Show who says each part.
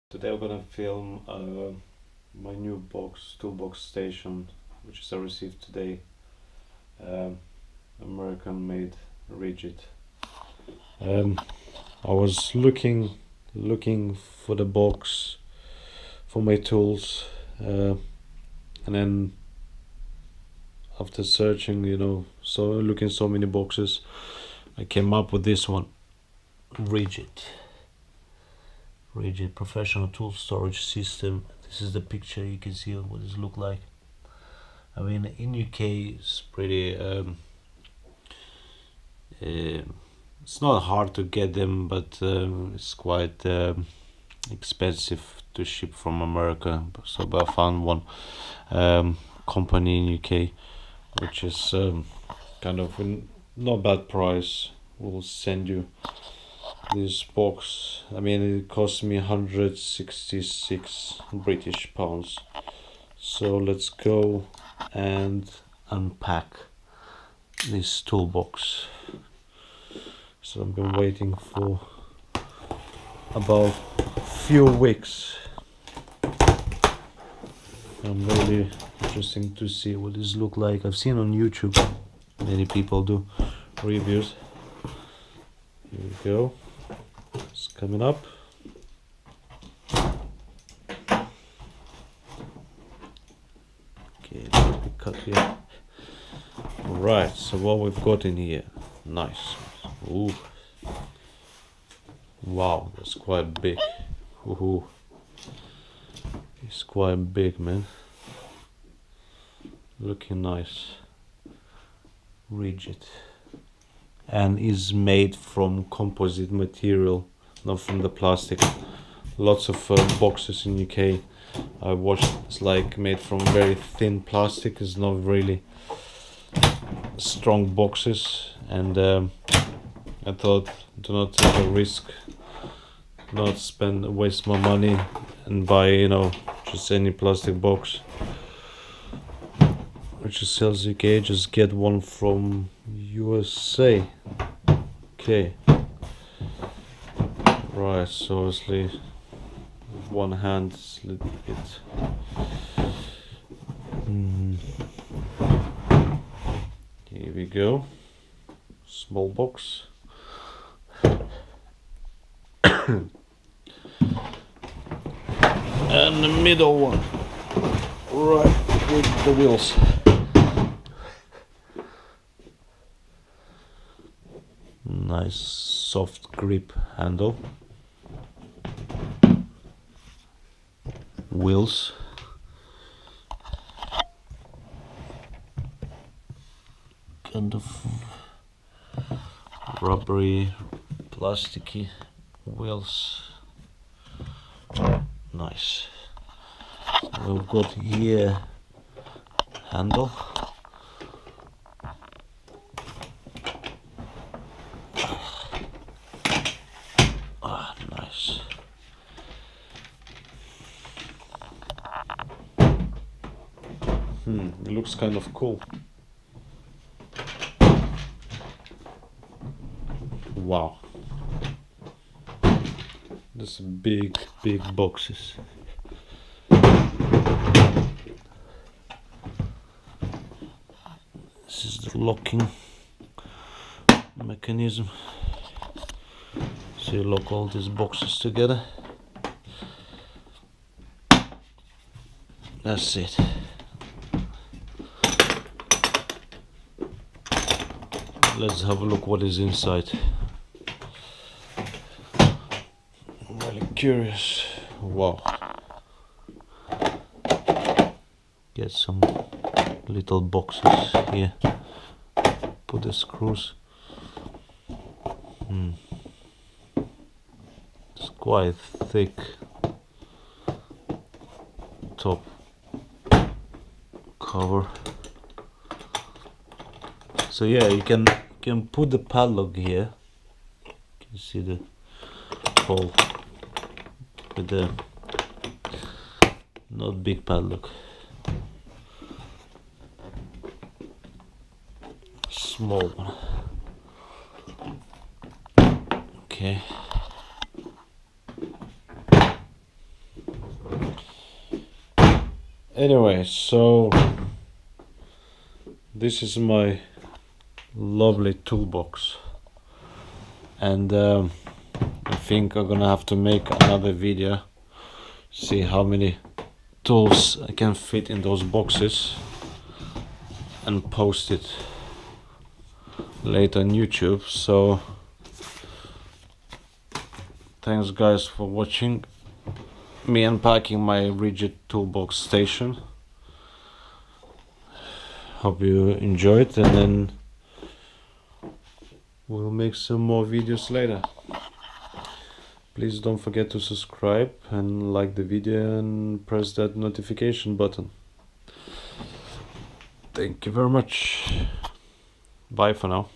Speaker 1: Today I'm gonna film my new toolbox station, which is I received today. American made Ridgid. I was looking for the box for my tools, and then after searching, so looking so many boxes, I came up with this one, Ridgid professional tool storage system. This is the picture. You can see what it look like. I mean, in UK it's pretty it's not hard to get them, but it's quite expensive to ship from America. So I found one company in UK which is kind of not bad price. Will send you this box. I mean, it cost me 166 British pounds. So let's go and unpack this toolbox. So I've been waiting for about a few weeks. I'm really interesting to see what this look like. I've seen on YouTube many people do reviews. Here we go. It's coming up. Okay, let me cut here. Alright, so what we've got in here. Nice. Ooh. Wow, that's quite big. Ooh. It's quite big, man. Looking nice. Ridgid. And is made from composite material, not from the plastic. Lots of boxes in UK I watched, it's like made from very thin plastic. It's not really strong boxes, and I thought, do not take a risk, not waste my money and buy just any plastic box which sells UK. Just get one from USA. Okay, right, so obviously with one hand it's a little bit here we go. Small box. And the middle one, right with the wheels. Nice soft grip handle. Wheels. Kind of rubbery, plasticky wheels. Nice. We've got here handle. Nice. It looks kind of cool. Wow. This big boxes. This is the locking mechanism. So you lock all these boxes together. That's it. Let's have a look what is inside. I'm really curious. Wow. Get some little boxes here. Put the screws. It's quite thick top cover. So yeah, you can put the padlock here. You can see the hole with the not big padlock, small one. Okay. Anyway, so this is my lovely toolbox, and I think I'm gonna have to make another video, see how many tools I can fit in those boxes, and post it later on YouTube. So thanks guys for watching me unpacking my Ridgid toolbox station. Hope you enjoyed, and then we'll make some more videos later. Please don't forget to subscribe and like the video and press that notification button. Thank you very much. Bye for now.